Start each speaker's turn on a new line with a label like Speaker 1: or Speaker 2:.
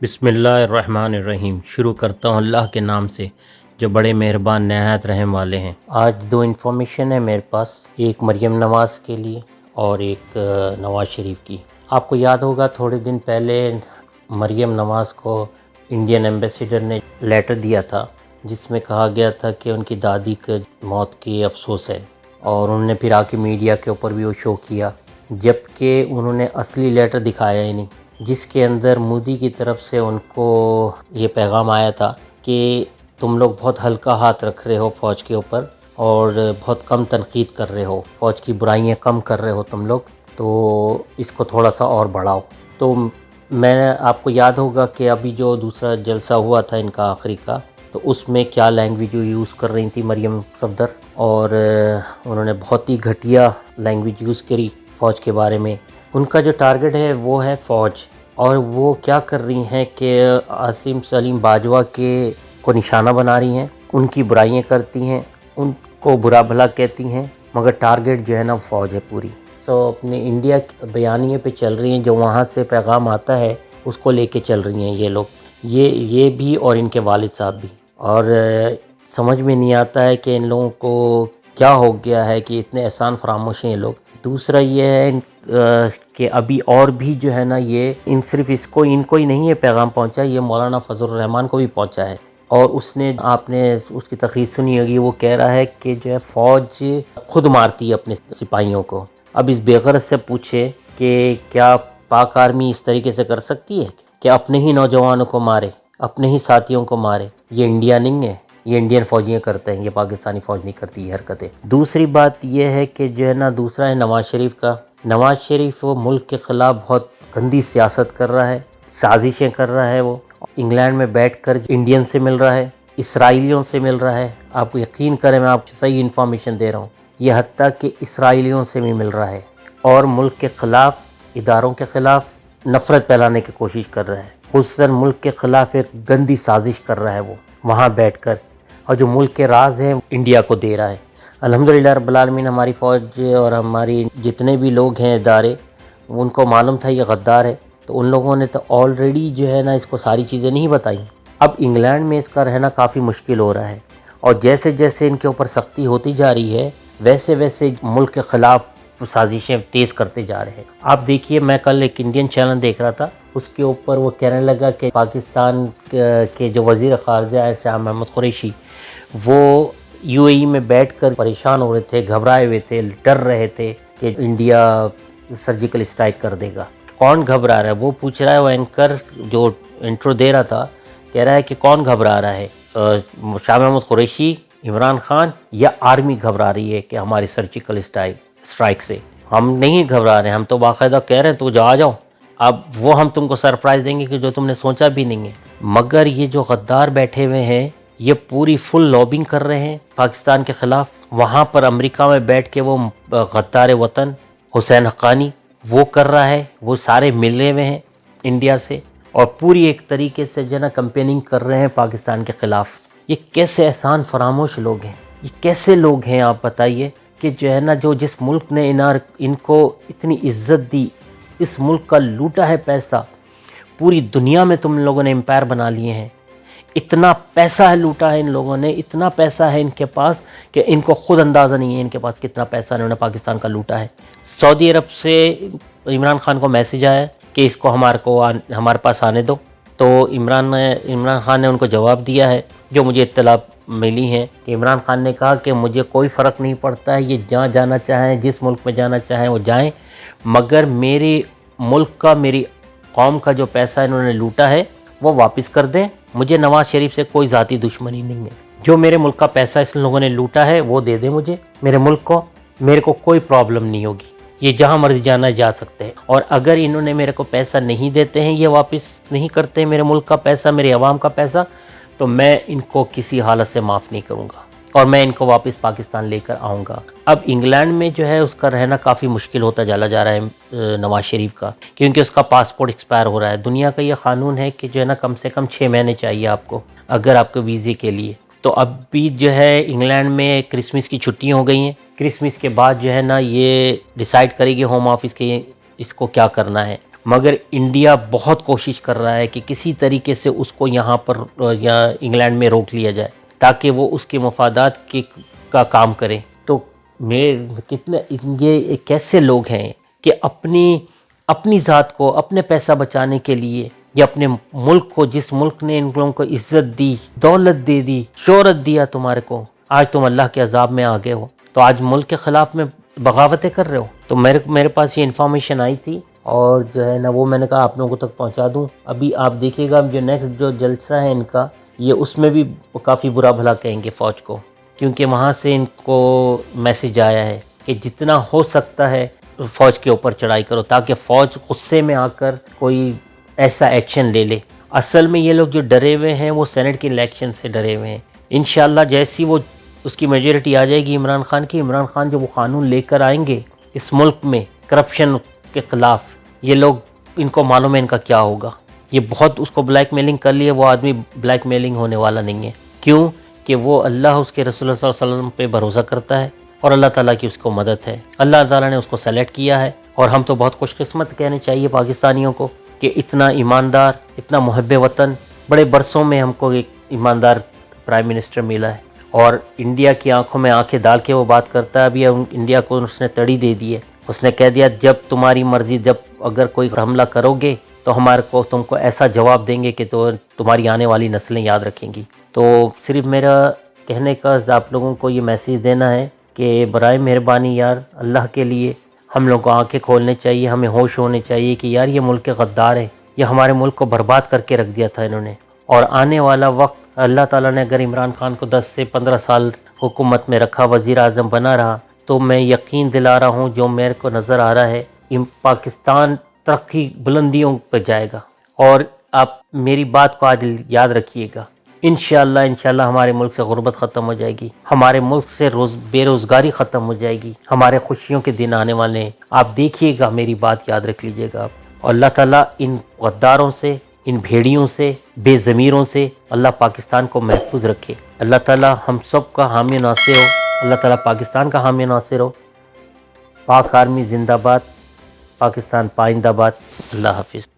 Speaker 1: बिस्मिल्लाहिर्रहमानिर्रहीम। शुरू करता हूँ अल्लाह के नाम से जो बड़े मेहरबान नहायत रहम वाले हैं। आज दो इन्फॉर्मेशन है मेरे पास, एक मरियम नवाज़ के लिए और एक नवाज़ शरीफ की। आपको याद होगा थोड़े दिन पहले मरियम नवाज़ को इंडियन एम्बेसडर ने लेटर दिया था जिसमें कहा गया था कि उनकी दादी की मौत की अफसोस है, और उन्होंने फिर आके मीडिया के ऊपर भी वो शो किया, जबकि उन्होंने असली लेटर दिखाया ही नहीं, जिसके अंदर मोदी की तरफ से उनको ये पैगाम आया था कि तुम लोग बहुत हल्का हाथ रख रहे हो फ़ौज के ऊपर और बहुत कम तनकीद कर रहे हो, फ़ौज की बुराइयां कम कर रहे हो तुम लोग, तो इसको थोड़ा सा और बढ़ाओ। तो मैं आपको याद होगा कि अभी जो दूसरा जलसा हुआ था इनका आखिरी का, तो उसमें क्या लैंग्वेज यूज़ कर रही थी मरियम सफदर, और उन्होंने बहुत ही घटिया लैंग्वेज यूज़ करी फ़ौज के बारे में। उनका जो टारगेट है वो है फ़ौज, और वो क्या कर रही हैं कि आसिम सलीम बाजवा के को निशाना बना रही हैं, उनकी बुराइयां करती हैं, उनको बुरा भला कहती हैं, मगर टारगेट जो है ना फ़ौज है पूरी। तो अपने इंडिया के बयानिए पे चल रही हैं, जो वहाँ से पैगाम आता है उसको लेके चल रही हैं ये लोग, ये भी और इनके वालिद साहब भी। और समझ में नहीं आता है कि इन लोगों को क्या हो गया है कि इतने एहसान फरामोश हैं ये लोग। दूसरा ये है कि अभी और भी जो है ना ये सिर्फ इनको ही नहीं ये पैगाम पहुंचा, ये मौलाना फजलुर रहमान को भी पहुंचा है। और उसने, आपने उसकी तकरीर सुनी होगी, वो कह रहा है कि जो है फ़ौज खुद मारती है अपने सिपाहियों को। अब इस बेगरज से पूछे कि क्या पाक आर्मी इस तरीके से कर सकती है कि अपने ही नौजवानों को मारे, अपने ही साथियों को मारे? ये इंडिया नहीं है, ये इंडियन फ़ौजियाँ करते हैं, ये पाकिस्तानी फ़ौज नहीं करती ये हरकतें। दूसरी बात ये है कि जो है ना, दूसरा है नवाज़ शरीफ का। नवाज़ शरीफ वो मुल्क के ख़िलाफ़ बहुत गंदी सियासत कर रहा है, साजिशें कर रहा है। वो इंग्लैंड में बैठकर इंडियन से मिल रहा है, इसराइलियों से मिल रहा है। आप यकीन करें, मैं आपको सही इन्फॉर्मेशन दे रहा हूँ, ये हत्ता कि इसराइलियों से भी मिल रहा है, और मुल्क के ख़िलाफ़, इदारों के ख़िलाफ़ नफ़रत फैलाने की कोशिश कर रहा है। खुसूसन मुल्क के ख़िलाफ़ एक गंदी साजिश कर रहा है वो वहाँ बैठकर, और जो मुल्क के राज हैं इंडिया को दे रहा है। अल्हम्दुलिल्लाह रब्बिल आलमीन, हमारी फ़ौज और हमारी जितने भी लोग हैं इदारे, उनको मालूम था ये गद्दार है, तो उन लोगों ने तो ऑलरेडी जो है ना इसको सारी चीज़ें नहीं बताई। अब इंग्लैंड में इसका रहना काफ़ी मुश्किल हो रहा है, और जैसे जैसे इनके ऊपर सख्ती होती जा रही है वैसे वैसे मुल्क के ख़िलाफ़ साजिशें तेज़ करते जा रहे हैं। आप देखिए, मैं कल एक इंडियन चैनल देख रहा था, उसके ऊपर वो कहने लगा कि पाकिस्तान के जो वज़ीर ख़ारजा है शाह महमूद कुरैशी, वो यूएई में बैठकर परेशान हो रहे थे, घबराए हुए थे, डर रहे थे कि इंडिया सर्जिकल स्ट्राइक कर देगा। कौन घबरा रहा है वो पूछ रहा है। वो एंकर जो इंट्रो दे रहा था कह रहा है कि कौन घबरा रहा है, शाह महमूद कुरैशी, इमरान खान, या आर्मी घबरा रही है कि हमारी सर्जिकल स्ट्राइक से? हम नहीं घबरा रहे हैं, हम तो बाकायदा कह रहे हैं तो आ जाओ, अब वो हम तुमको सरप्राइज़ देंगे कि जो तुमने सोचा भी नहीं है। मगर ये जो गद्दार बैठे हुए हैं ये पूरी फुल लॉबिंग कर रहे हैं पाकिस्तान के ख़िलाफ़। वहाँ पर अमेरिका में बैठ के वो गद्दार वतन हुसैन हक्कानी वो कर रहा है, वो सारे मिले हुए हैं इंडिया से, और पूरी एक तरीके से जो है ना कंपेनिंग कर रहे हैं पाकिस्तान के ख़िलाफ़। ये कैसे एहसान फरामोश लोग हैं, ये कैसे लोग हैं आप बताइए, कि जो है ना, जो जिस मुल्क ने इनको इतनी इज्जत दी, इस मुल्क का लूटा है पैसा, पूरी दुनिया में तुम लोगों ने एम्पायर बना लिए हैं, इतना पैसा है लूटा है इन लोगों ने, इतना पैसा है इनके पास कि इनको खुद अंदाज़ा नहीं है इनके पास कितना पैसा इन्होंने पाकिस्तान का लूटा है। सऊदी अरब से इमरान खान को मैसेज आया कि इसको हमारे पास आने दो, तो इमरान खान ने उनको जवाब दिया है, जो मुझे इत्तला मिली है कि इमरान खान ने कहा कि मुझे कोई फ़र्क नहीं पड़ता है, ये जहाँ जाना चाहें, जिस मुल्क में जाना चाहें वो जाएं, मगर मेरे मुल्क का, मेरी कौम का जो पैसा इन्होंने लूटा है वो वापस कर दें। मुझे नवाज़ शरीफ से कोई ज़ाती दुश्मनी नहीं है, जो मेरे मुल्क का पैसा इस लोगों ने लूटा है वो दे दें मुझे, मेरे मुल्क को, मेरे को कोई प्रॉब्लम नहीं होगी, ये जहाँ मर्जी जाना जा सकते हैं। और अगर इन्होंने मेरे को पैसा नहीं देते हैं, ये वापस नहीं करते हैं मेरे मुल्क का पैसा, मेरे अवाम का पैसा, तो मैं इनको किसी हालत से माफ़ नहीं करूँगा और मैं इनको वापस पाकिस्तान लेकर आऊँगा। अब इंग्लैंड में जो है उसका रहना काफ़ी मुश्किल होता चला जा रहा है नवाज़ शरीफ का, क्योंकि उसका पासपोर्ट एक्सपायर हो रहा है। दुनिया का ये क़ानून है कि जो है ना, कम से कम 6 महीने चाहिए आपको अगर आपको वीज़े के लिए। तो अब भी जो है इंग्लैंड में क्रिसमस की छुट्टियाँ हो गई हैं, क्रिसमस के बाद जो है ना ये डिसाइड करेगी होम ऑफिस के इसको क्या करना है। مگر انڈیا بہت کوشش کر رہا ہے کہ کسی طریقے سے اس کو یہاں پر یا انگلینڈ میں روک لیا جائے تاکہ وہ اس کے مفادات کا کام کرے. تو کتنے یہ کیسے لوگ ہیں کہ اپنی ذات کو اپنے پیسہ بچانے کے لیے یا اپنے ملک کو، جس ملک نے ان لوگوں کو عزت دی، دولت دے دی، شہرت دیا تمہارے کو، آج تم اللہ کے عذاب میں آ گئے ہو تو آج ملک کے خلاف میں بغاوتیں کر رہے ہو. تو میرے پاس یہ انفارمیشن آئی تھی اور جو ہے نا وہ میں نے کہا آپ لوگوں تک پہنچا دوں. ابھی آپ دیکھیے گا جو نیکسٹ جو جلسہ ہے ان کا، یہ اس میں بھی کافی برا بھلا کہیں گے فوج کو، کیونکہ وہاں سے ان کو میسج آیا ہے کہ جتنا ہو سکتا ہے فوج کے اوپر چڑھائی کرو تاکہ فوج غصے میں آ کر کوئی ایسا ایکشن لے لے. اصل میں یہ لوگ جو ڈرے ہوئے ہیں وہ سینٹ کے الیکشن سے ڈرے ہوئے ہیں. انشاءاللہ جیسی وہ اس کی میجورٹی آ جائے گی عمران خان کی، عمران خان جو وہ قانون لے کر آئیں گے اس ملک میں کرپشن کے خلاف، یہ لوگ ان کو معلوم ہے ان کا کیا ہوگا. یہ بہت اس کو بلیک میلنگ کر لی ہے، وہ آدمی بلیک میلنگ ہونے والا نہیں ہے. کیوں کہ وہ اللہ اس کے رسول اللہ صلی اللہ علیہ وسلم پہ بھروسہ کرتا ہے اور اللہ تعالیٰ کی اس کو مدد ہے. اللہ تعالیٰ نے اس کو سلیکٹ کیا ہے اور ہم تو بہت خوش قسمت کہنے چاہیے پاکستانیوں کو کہ اتنا ایماندار، اتنا محب وطن، بڑے برسوں میں ہم کو ایک ایماندار پرائم منسٹر ملا ہے. اور انڈیا کی آنکھوں میں آنکھیں ڈال کے وہ بات کرتا ہے. ابھی انڈیا کو اس نے تڑی دے دی ہے، اس نے کہہ دیا جب تمہاری مرضی، جب اگر کوئی حملہ کرو گے تو ہمارے کو تم کو ایسا جواب دیں گے کہ تو تمہاری آنے والی نسلیں یاد رکھیں گی. تو صرف میرا کہنے کا آپ لوگوں کو یہ میسیج دینا ہے کہ برائے مہربانی یار اللہ کے لیے ہم لوگوں کو آنکھیں کھولنے چاہیے، ہمیں ہوش ہونے چاہیے کہ یار یہ ملک کے غدار ہیں، یہ ہمارے ملک کو برباد کر کے رکھ دیا تھا انہوں نے. اور آنے والا وقت اللہ تعالیٰ نے اگر عمران خان کو 10 سے 15 سال حکومت میں رکھا، وزیر اعظم بنا رہا، تو میں یقین دلا رہا ہوں جو میرے کو نظر آ رہا ہے پاکستان ترقی بلندیوں پہ جائے گا. اور آپ میری بات کو آج یاد رکھیے گا، انشاءاللہ ہمارے ملک سے غربت ختم ہو جائے گی، ہمارے ملک سے بے روزگاری ختم ہو جائے گی، ہمارے خوشیوں کے دن آنے والے ہیں. آپ دیکھیے گا، میری بات یاد رکھ لیجیے گا آپ. اور اللہ تعالیٰ ان غداروں سے، ان بھیڑیوں سے، بے ضمیروں سے اللہ پاکستان کو محفوظ رکھے. اللہ تعالیٰ ہم سب کا حامی ناصر ہو، اللہ تعالیٰ پاکستان کا حامی ناصر ہو. پاک آرمی زندہ باد، پاکستان پائندہ باد. اللہ حافظ.